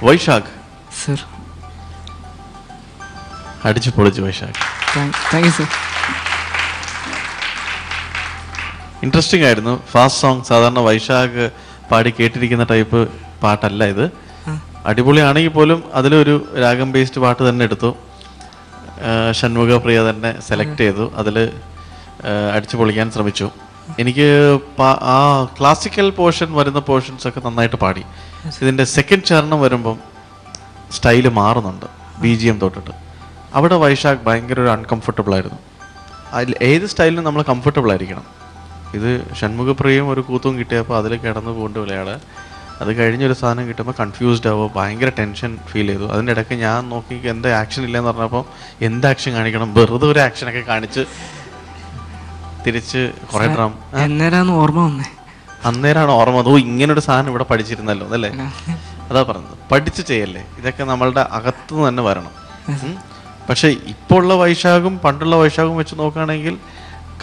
Vaishakh sir. അടിച്ചു പൊളിച്ചു Vaishak. Thank you sir. Interesting ആയിരുന്നു. ഫാസ്റ്റ് സോങ് സാധാരണ വൈശാഖ് പാടി കേട്ടിരിക്കുന്ന ടൈപ്പ് പാട്ടല്ല ഇത്. അടിപൊളിയാണെങ്കിൽ പോലും അതിലൊരു രാഗം ബേസ്ഡ് പാട്ട് തന്നെ എടുത്തു. ഷൺമുഖപ്രിയ തന്നെ സെലക്ട് ചെയ്തു. അതിൽ അടിച്ചു പൊളിക്കാൻ ശ്രമിച്ചു. എനിക്ക് ആ ക്ലാസിക്കൽ പോർഷൻ വരുന്ന പോർഷൻസ് ഒക്കെ നന്നായിട്ട് പാടി. ഇതിൻ്റെ സെക്കൻഡ് ചരണം വരുമ്പം സ്റ്റൈല് മാറുന്നുണ്ട്, BGM തൊട്ടിട്ട്. അവിടെ വൈശാഖ് ഭയങ്കര ഒരു അൺകംഫർട്ടബിൾ ആയിരുന്നു. അതിൽ ഏത് സ്റ്റൈലിനും നമ്മൾ കംഫർട്ടബിൾ ആയിരിക്കണം. ഇത് ഷൺമുഖപ്രിയയും ഒരു കൂത്തും കിട്ടിയപ്പോൾ അതിൽ കിടന്നു പോകേണ്ട വിളയാട്. അത് കഴിഞ്ഞൊരു സാധനം കിട്ടുമ്പോൾ കൺഫ്യൂസ്ഡ് ആവുക, ഭയങ്കര ടെൻഷൻ ഫീൽ ചെയ്തു. അതിൻ്റെ ഇടയ്ക്ക് ഞാൻ നോക്കി എന്ത് ആക്ഷൻ ഇല്ലയെന്ന് പറഞ്ഞപ്പോൾ എന്ത് ആക്ഷൻ കാണിക്കണം, വെറുതെ ഒരു ആക്ഷനൊക്കെ കാണിച്ച് തിരിച്ച് കുറേ ഡ്രാമ. അന്നേരമാണ് ഓർമ്മ വന്നത്, ഇങ്ങനൊരു സാധനം ഇവിടെ പഠിച്ചിരുന്നല്ലോ എന്നല്ലേ. അതാ പറഞ്ഞത്, പഠിച്ച് ചെയ്യല്ലേ, ഇതൊക്കെ നമ്മളുടെ അകത്തുനിന്ന് തന്നെ വരണം. പക്ഷെ ഇപ്പോൾ ഉള്ള വൈശാഖും പണ്ടുള്ള വൈശാഖും വെച്ച് നോക്കുകയാണെങ്കിൽ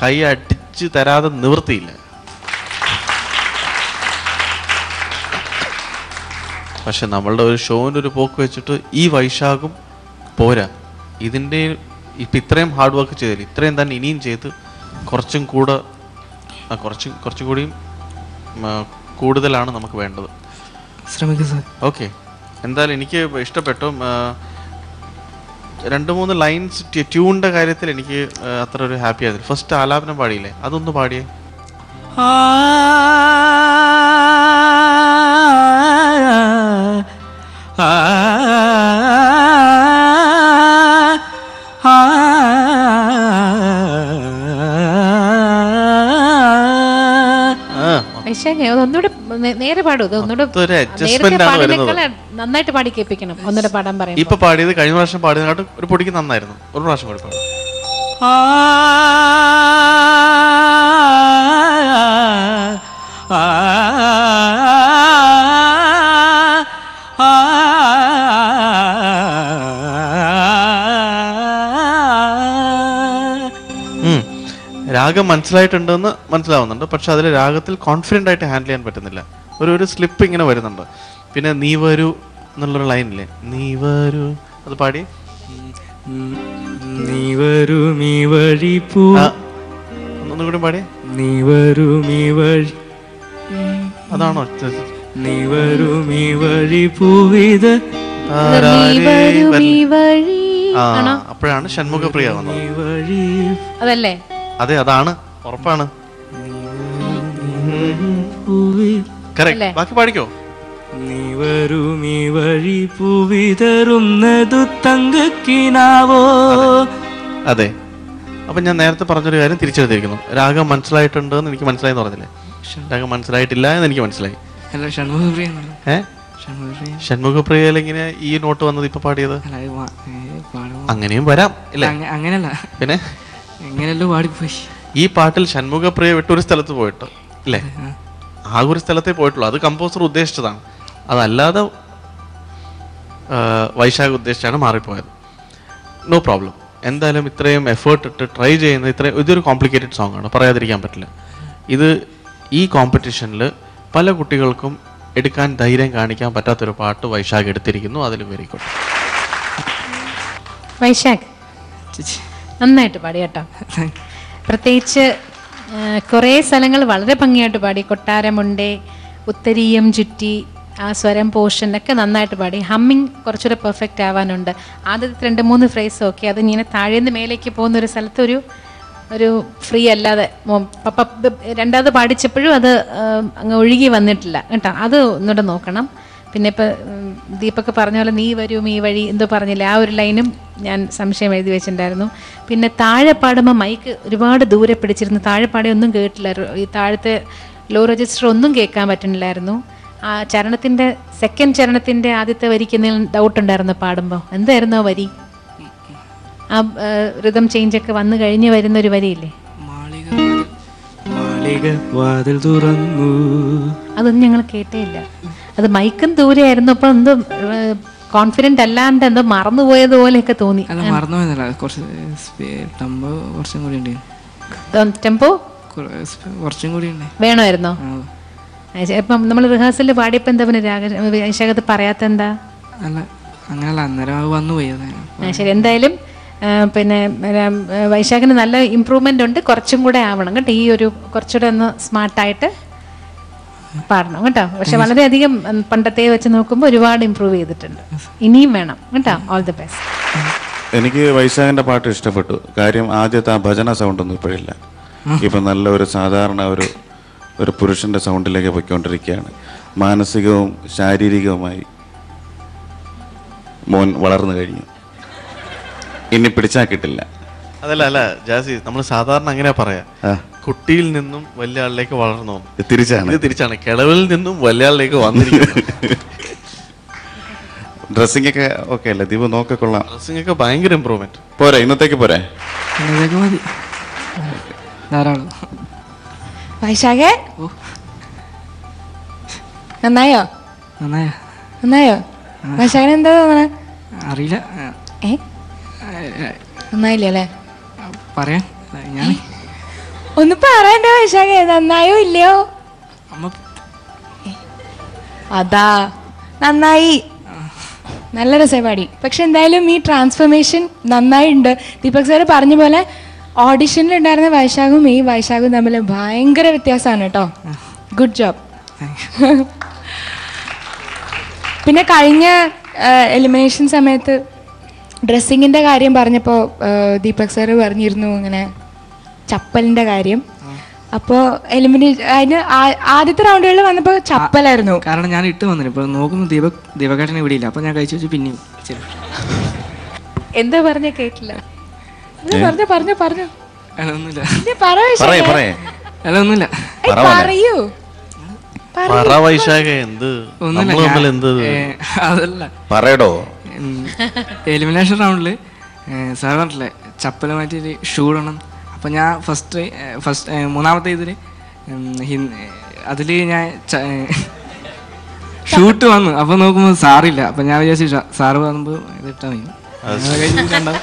കൈ അടിച്ച് തരാതെ നിവൃത്തിയില്ല. പക്ഷെ നമ്മളുടെ ഒരു ഷോൻ്റെ ഒരു പോക്ക് വെച്ചിട്ട് ഈ വൈശാഖും പോരാ, ഇതിൻ്റെ ഇപ്പം ഇത്രയും ഹാർഡ് വർക്ക് ചെയ്തില്ല, ഇത്രയും തന്നെ ഇനിയും ചെയ്ത് കുറച്ചും കൂടിയും കൂടുതലാണ് നമുക്ക് വേണ്ടത്. ഓക്കെ, എന്തായാലും എനിക്ക് ഇഷ്ടപ്പെട്ടു. 2-3 ലൈൻസ് ട്യൂണിൻ്റെ കാര്യത്തിൽ എനിക്ക് അത്ര ഒരു ഹാപ്പി ആയിരുന്നു. ഫസ്റ്റ് ആലാപനം പാടിയില്ലേ, അതൊന്ന് പാടിയേ. ഒന്നുകൂടെ നേരെ പാടും, നന്നായിട്ട് പാടി കേൾപ്പിക്കണം. ഒന്നുകൂടെ പാടാൻ പറയാം. ഇപ്പൊ പാടിയത് കഴിഞ്ഞ പ്രാവശ്യം പാടിയതിനാട്ട് ഒരു പൊടിക്ക് നന്നായിരുന്നു. ഒരു പ്രാവശ്യം കൂടി പാടും. രാഗം മനസ്സിലായിട്ടുണ്ടെന്ന് മനസ്സിലാവുന്നുണ്ട്, പക്ഷെ അതിൽ രാഗത്തിൽ കോൺഫിഡൻ്റ് ആയിട്ട് ഹാൻഡിൽ ചെയ്യാൻ പറ്റുന്നില്ല. ഒരു സ്ലിപ്പ് ഇങ്ങനെ വരുന്നുണ്ട്. പിന്നെ നീ വരൂ എന്നുള്ളൊരു ലൈനില്ലേ, നീ വരൂ, അത് പാടി. നീ വരൂ നീ വഴി പൂ, ഒന്നും കൂടി പാടി. നീ വരൂ നീ വഴി, അതാണോ? നീ വരൂ നീ വഴി പൂവിത്, അപ്പോഴാണ് ഷൺമുഖപ്രിയ വന്നത്. അതല്ലേ? അതെ, അതാണ്, ഉറപ്പാണ്. ബാക്കി പാടിക്കോ. നീ വരൂ നീ വഴി പൂവിതറുന്നതു തങ്കക്കിനാവോ. അതെ, അപ്പൊ ഞാൻ നേരത്തെ പറഞ്ഞൊരു കാര്യം തിരിച്ചെടുത്തിരിക്കുന്നു. രാഗം മനസ്സിലായിട്ടുണ്ട് എന്ന് എനിക്ക് മനസ്സിലായെന്ന് പറഞ്ഞില്ലേ, രാഗം മനസ്സിലായിട്ടില്ല എന്ന് എനിക്ക് മനസ്സിലായി. ഷൺമുഖപ്രിയയിൽ ഇങ്ങനെ ഈ നോട്ട് വന്നത് ഇപ്പൊ പാടിയത് അങ്ങനെയും വരാം അല്ലേ? അങ്ങനല്ല, പിന്നെ എങ്ങനെയല്ലോ പാടിപ്പോയി. ഈ പാട്ടിൽ ഷൺമുഖപ്രിയ വിട്ടൊരു സ്ഥലത്ത് പോയിട്ട് അല്ലേ, ആകെ ഒരു സ്ഥലത്തേ പോയിട്ടുള്ളൂ. അത് കമ്പോസർ ഉദ്ദേശിച്ചതാണ്, അതല്ലാതെ വൈശാഖ് ഉദ്ദേശിച്ചാണ് മാറിപ്പോയത്. No problem. എന്തായാലും ഇത്രയും എഫേർട്ട് ഇട്ട് ട്രൈ ചെയ്യുന്ന ഇതൊരു കോംപ്ലിക്കേറ്റഡ് സോങ് ആണ്, പറയാതിരിക്കാൻ പറ്റില്ല. ഈ കോമ്പറ്റീഷനിൽ പല കുട്ടികൾക്കും എടുക്കാൻ ധൈര്യം കാണിക്കാൻ പറ്റാത്തൊരു പാട്ട് വൈശാഖ് എടുത്തിരിക്കുന്നു. അതിൽ വെരി ഗുഡ്. വൈശാഖ് നന്നായിട്ട് പാടി കേട്ടോ. പ്രത്യേകിച്ച് കുറേ സ്ഥലങ്ങൾ വളരെ ഭംഗിയായിട്ട് പാടി. കൊട്ടാരമുണ്ടേ, ഉത്തരീയം ചുറ്റി, ആ സ്വരം പോർഷൻ ഒക്കെ നന്നായിട്ട് പാടി. ഹമ്മിങ് കുറച്ചുകൂടെ പെർഫെക്റ്റ് ആവാനുണ്ട്. ആദ്യത്തെ 2-3 ഫ്രേസ് ഓക്കെ, അത് ഇങ്ങനെ താഴേന്ന് മേലേക്ക് പോകുന്ന ഒരു സ്ഥലത്ത് ഒരു ഫ്രീ അല്ലാതെ രണ്ടാമത് പാടിച്ചപ്പോഴും അത് അങ്ങ് ഒഴുകി വന്നിട്ടില്ല കേട്ടോ. അത് ഒന്നുകൂടെ നോക്കണം. പിന്നെ ഇപ്പോൾ ദീപക് പറഞ്ഞ പോലെ നീ വരും ഈ വഴി എന്തോ പറഞ്ഞില്ല, ആ ഒരു ലൈനും ഞാൻ സംശയം എഴുതി വെച്ചിട്ടുണ്ടായിരുന്നു. പിന്നെ താഴെ പാടുമ്പോൾ മൈക്ക് ഒരുപാട് ദൂരെ പിടിച്ചിരുന്നു, താഴെ പാടി ഒന്നും കേട്ടില്ലായിരുന്നു. ഈ താഴത്തെ ലോ രജിസ്റ്റർ ഒന്നും കേൾക്കാൻ പറ്റുന്നില്ലായിരുന്നു. ആ ചരണത്തിൻ്റെ സെക്കൻഡ് ചരണത്തിൻ്റെ ആദ്യത്തെ വരിക്ക് എന്തെങ്കിലും ഡൗട്ട് ഉണ്ടായിരുന്നു പാടുമ്പോൾ? എന്തായിരുന്നു ആ വരി? ആ റിതം ചേഞ്ചൊക്കെ വന്നു കഴിഞ്ഞ് വരുന്നൊരു വരിയില്ലേ, അതൊന്നും ഞങ്ങൾ കേട്ടേ ഇല്ല. അത് മൈക്കും ദൂരെ ആയിരുന്നു. അപ്പൊ എന്തോ കോൺഫിഡന്റ് അല്ലാണ്ട് എന്തോ മറന്നുപോയതുപോലെയൊക്കെ തോന്നി. ടെമ്പോ കുറച്ചും കൂടി വേണമായിരുന്നോ? ഇപ്പം നമ്മൾ റിഹേഴ്സലിൽ പാടിയപ്പോൾ എന്താ പിന്നെ വൈശാഖത്ത് പറയാത്ത എന്താ? അല്ല അങ്ങനല്ല, അന്നേരം വന്നു പോയി. ശരി, എന്തായാലും പിന്നെ വൈശാഖിന് നല്ല ഇമ്പ്രൂവ്മെൻ്റ് ഉണ്ട്. കുറച്ചും കൂടെ ആവണം കേട്ടോ. ഈ ഒരു കുറച്ചുകൂടെ ഒന്ന് സ്മാർട്ടായിട്ട് പാടണം കേട്ടോ. പക്ഷെ വളരെയധികം പണ്ടത്തെ വെച്ച് നോക്കുമ്പോൾ ഒരുപാട് ഇമ്പ്രൂവ് ചെയ്തിട്ടുണ്ട്. ഇനിയും വേണം കേട്ടോ. All the best. എനിക്ക് വൈശാഖിൻ്റെ പാട്ട് ഇഷ്ടപ്പെട്ടു. കാര്യം ആദ്യത്തെ ആ ഭജന സൗണ്ടൊന്നും ഇപ്പോഴില്ല. ഇപ്പം നല്ല ഒരു സാധാരണ ഒരു പുരുഷൻ്റെ സൗണ്ടിലേക്ക് പോയിക്കൊണ്ടിരിക്കുകയാണ്. മാനസികവും ശാരീരികവുമായി മോൻ വളർന്നു കഴിഞ്ഞു. ഇനി പിടിച്ചാൽ കിട്ടില്ല. അതല്ല ജാസി, നമ്മൾ സാധാരണ അങ്ങനെ പറയാം, കുട്ടിയിൽ നിന്നും വലിയ ആളിലേക്ക് വളർന്നു. തിരിച്ചാണ് കിളവിൽ നിന്നും വലിയ ആളിലേക്ക് വന്നിരിക്കുന്നത്. ഡ്രസ്സിംഗ് ഒക്കെ ഓക്കെ അല്ലേ ദീപു? നോക്കൊള്ളാം. ഡ്രസ്സിംഗ് ഒക്കെ ഭയങ്കര ഇമ്പ്രൂവ്മെന്റ്. പോരെ, ഇന്നത്തേക്ക് പോരെ? മതി, ധാരാളം. വൈശാഖേ, നന്നായോ? നന്നായോ? വൈശാഖന് എന്താ തോന്നണേ? അറിയില്ല. നന്നായില്ലേ അല്ലേ? പറയാൻ ഞാൻ ഒന്ന് പറയണ്ട വൈശാഖേ, നന്നായോ ഇല്ലയോ? അതാ നന്നായി, നല്ല രസമായി പാടി. പക്ഷെ എന്തായാലും ഈ ട്രാൻസ്ഫർമേഷൻ നന്നായിട്ടുണ്ട്. ദീപക് സാറ് പറഞ്ഞ പോലെ ഓഡിഷനിൽ ഉണ്ടായിരുന്ന വൈശാഖും ഈ വൈശാഖും തമ്മിൽ ഭയങ്കര വ്യത്യാസമാണ് കേട്ടോ. Good job. പിന്നെ കഴിഞ്ഞ എലിമിനേഷൻ സമയത്ത് ഡ്രസ്സിങ്ങിൻ്റെ കാര്യം പറഞ്ഞപ്പോൾ ദീപക് സാറ് പറഞ്ഞിരുന്നു ഇങ്ങനെ ചപ്പലിൻ്റെ കാര്യം. അപ്പോൾ അതിന് ആദ്യത്തെ റൗണ്ടുകളിൽ വന്നപ്പോൾ ചപ്പലായിരുന്നു. കാരണം ഞാൻ ഇട്ട് വന്നില്ല. ഇപ്പോൾ നോക്കുമ്പോൾ ദീപകേട്ടനെ ഇവിടെ ഇല്ല. അപ്പോൾ ഞാൻ കഴിച്ചു വെച്ച് പിന്നെയും എന്താ പറഞ്ഞ കേട്ടില്ല. പറഞ്ഞു ഒന്നുമില്ല. ഒന്നുമില്ല. പറയൂ. അതല്ല പറയടോ. എലിമിനേഷൻ റൗണ്ടിൽ സാർ പറഞ്ഞില്ലേ ചപ്പൽ മാറ്റി ഷൂ ഇടണം. അപ്പം ഞാൻ ഫസ്റ്റ് മൂന്നാമത്തെ ഇതിൽ അതിൽ ഞാൻ ഷൂട്ട് വന്നു. അപ്പം നോക്കുമ്പോൾ സാറില്ല. അപ്പം ഞാൻ വിചാരിച്ചു സാറ് വന്നപ്പോൾ ഇതിട്ടാ മതി.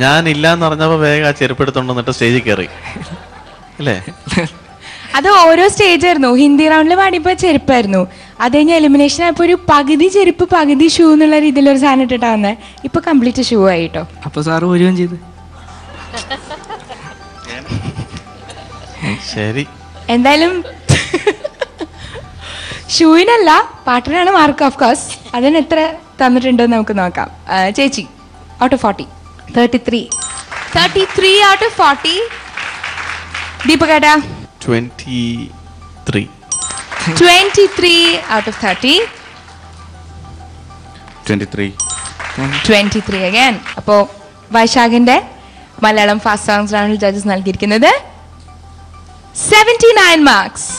ഞാനില്ല എന്ന് പറഞ്ഞപ്പോൾ വേഗം ആ ചെരുപ്പെടുത്തോണ്ടിട്ട് സ്റ്റേജിൽ കയറി അല്ലേ? അത് ഓരോ സ്റ്റേജ് ആയിരുന്നു. ഹിന്ദി റൗണ്ടിൽ പാടിയപ്പോൾ ചെരുപ്പായിരുന്നു. അത് കഴിഞ്ഞ് എലിമിനേഷൻ ആയപ്പോൾ ഒരു പകുതി ചെരുപ്പ് പകുതി ഷൂ എന്നുള്ള രീതിയിലൊരു സാധനം ഇട്ടിട്ടാ വന്നത്. ഇപ്പൊ കംപ്ലീറ്റ് ഷൂ ആയിട്ടോ. അപ്പൊ സാറ് വരികയും ചെയ്തു. ശരി, എന്തായാലും ഷൂവിനല്ല പാട്ടിനാണ് മാർക്ക്. ഓഫ് കോഴ്സ് അതിന് എത്ര തന്നിട്ടുണ്ടെന്ന് നമുക്ക് നോക്കാം. ചേച്ചി out of 40? 33 out of 40. ദീപകേട്ടാ 23 out of 30. 23 again. അപ്പോൾ വൈശാഖിന്റെ മലയാളം ഫാസ്റ്റ് സോങ്സ് റൗണ്ടിൽ ജഡ്ജസ് നൽകിയിരിക്കുന്നത് 79 മാർക്സ്.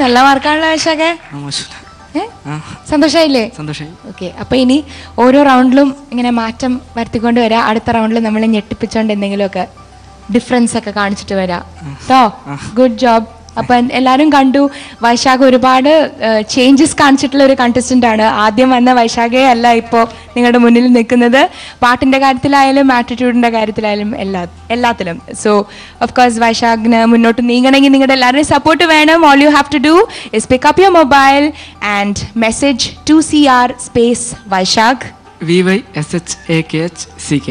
നല്ല മാർക്കാണല്ലോ വൈശാഖേ. സന്തോഷായില്ലേ? സന്തോഷമായി. ഓക്കെ, അപ്പൊ ഇനി ഓരോ റൗണ്ടിലും ഇങ്ങനെ മാറ്റം വരുത്തിക്കൊണ്ട് വരാം. അടുത്ത റൗണ്ടിൽ നമ്മൾ ഞെട്ടിപ്പിച്ചോണ്ട് എന്തെങ്കിലുമൊക്കെ ഡിഫറൻസ് ഒക്കെ കാണിച്ചിട്ട് വരാം കേട്ടോ. Good job. അപ്പൊ എല്ലാവരും കണ്ടു വൈശാഖ് ഒരുപാട് ചേഞ്ചസ് കാണിച്ചിട്ടുള്ള ഒരു കണ്ടസ്റ്റന്റ് ആണ്. ആദ്യം വന്ന വൈശാഖേ അല്ല ഇപ്പോൾ നിങ്ങളുടെ മുന്നിൽ നിൽക്കുന്നത്. പാട്ടിന്റെ കാര്യത്തിലായാലും ആറ്റിറ്റ്യൂഡിന്റെ കാര്യത്തിലായാലും എല്ലാത്തിലും. സോ ഓഫ് കോഴ്സ് വൈശാഖിന് മുന്നോട്ട് നീങ്ങണമെങ്കിൽ നിങ്ങളുടെ എല്ലാവരുടെയും സപ്പോർട്ട് വേണം. All you have to do is pick up your mobile and message 2CR space Vaishak. VYSHAKHCK.